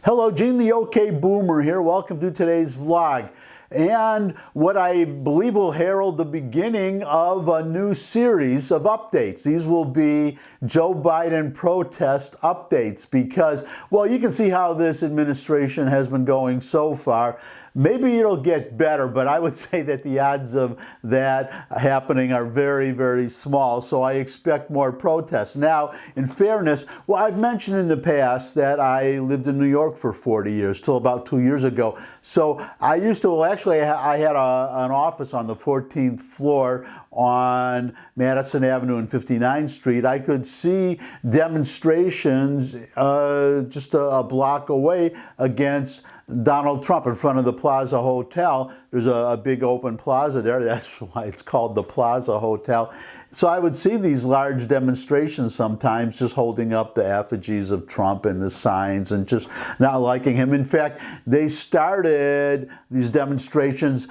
Hello, Gene the OK Boomer here. Welcome to today's vlog. And what I believe will herald the beginning of a new series of updates. These will be Joe Biden protest updates because, well, you can see how this administration has been going so far. Maybe it'll get better, but I would say that the odds of that happening are very, very small. So I expect more protests. Now, in fairness, well, I've mentioned in the past that I lived in New York for 40 years, till about 2 years ago. So I used to, actually, I had an office on the 14th floor on Madison Avenue and 59th Street. I could see demonstrations just a block away against Donald Trump in front of the Plaza Hotel. There's a big open plaza there. That's why it's called the Plaza Hotel. So I would see these large demonstrations sometimes, just holding up the effigies of Trump and the signs and just not liking him. In fact, they started these demonstrations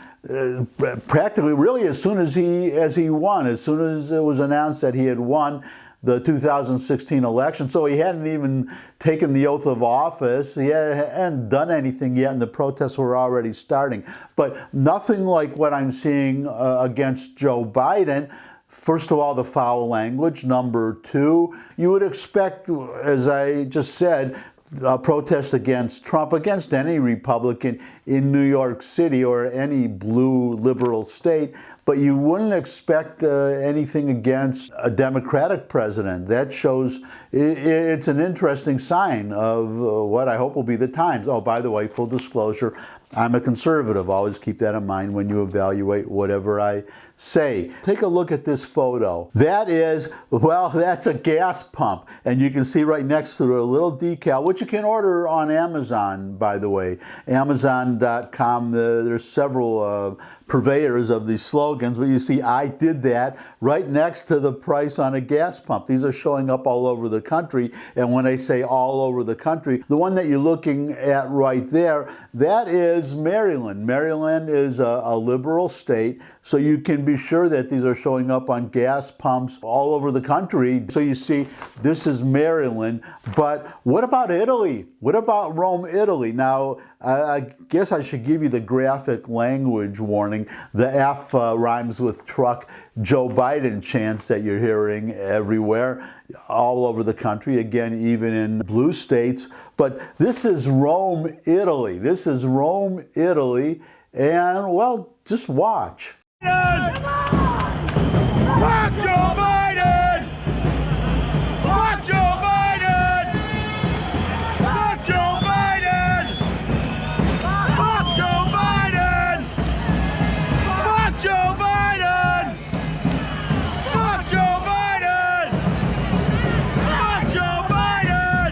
practically really as soon as he won, as soon as it was announced that he had won the 2016 election. So he hadn't even taken the oath of office. He hadn't done anything yet, and the protests were already starting. But nothing like what I'm seeing against Joe Biden. First of all, the foul language. Number two, you would expect, as I just said, a protest against Trump, against any Republican in New York City or any blue liberal state, but you wouldn't expect anything against a Democratic president. That shows it's an interesting sign of what I hope will be the times. Oh, by the way, full disclosure, I'm a conservative. Always keep that in mind when you evaluate whatever I say. Take a look at this photo. That is, well, that's a gas pump. And you can see right next to it a little decal, which you can order on Amazon, by the way. Amazon.com, there's several purveyors of these slogans, but you see I did that right next to the price on a gas pump. These are showing up all over the country, and when I say all over the country, the one that you're looking at right there, that is Maryland. Maryland is a liberal state, so you can be sure that these are showing up on gas pumps all over the country. So you see, this is Maryland, but what about Italy? What about Rome, Italy? Now, I guess I should give you the graphic language warning. The F rhymes with truck. Joe Biden chants that you're hearing everywhere, all over the country, again, even in blue states. But this is Rome, Italy. This is Rome, Italy. And, well, just watch. Fuck Joe Biden! Fuck Joe Biden! Fuck Joe Biden! Fuck Joe Biden! Fuck Joe Biden! Fuck Joe Biden! Fuck Joe Biden!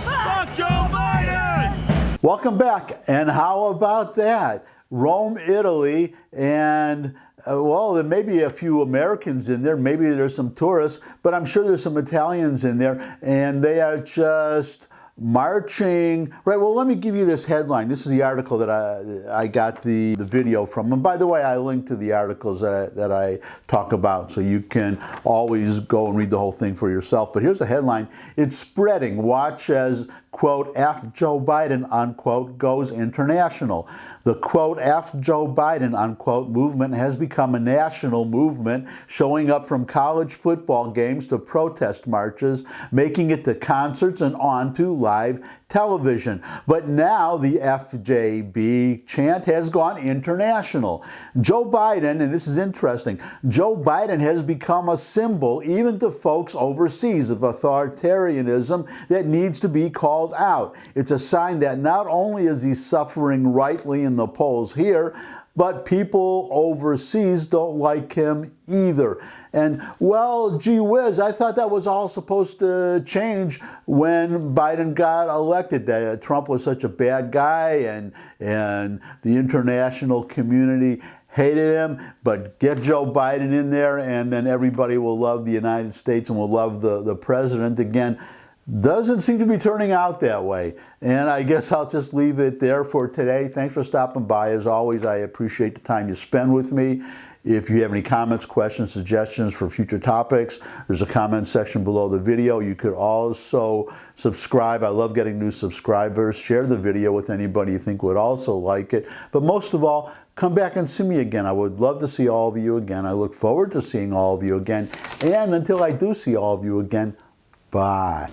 Fuck Joe Biden! Welcome back. And how about that? Rome, Italy, and well, there may be a few Americans in there. Maybe there's some tourists, but I'm sure there's some Italians in there, and they are just marching. Right, well, let me give you this headline. This is the article that I got the video from. And by the way, I link to the articles that I talk about, so you can always go and read the whole thing for yourself. But here's the headline. It's spreading. Watch as, quote, F Joe Biden, unquote, goes international. The, quote, F Joe Biden, unquote, movement has become a national movement, showing up from college football games to protest marches, making it to concerts and on to live television. But now the FJB chant has gone international. Joe Biden, and this is interesting, Joe Biden has become a symbol, even to folks overseas, of authoritarianism that needs to be called out. It's a sign that not only is he suffering rightly in the polls here, but people overseas don't like him either. And, well, gee whiz, I thought that was all supposed to change when Biden got elected. That Trump was such a bad guy, and the international community hated him, but get Joe Biden in there, and then everybody will love the United States and will love the president again. Doesn't seem to be turning out that way. And I guess I'll just leave it there for today. Thanks for stopping by. As always, I appreciate the time you spend with me. If you have any comments, questions, suggestions for future topics, there's a comment section below the video. You could also subscribe. I love getting new subscribers. Share the video with anybody you think would also like it. But most of all, come back and see me again. I would love to see all of you again. I look forward to seeing all of you again. And until I do see all of you again, bye.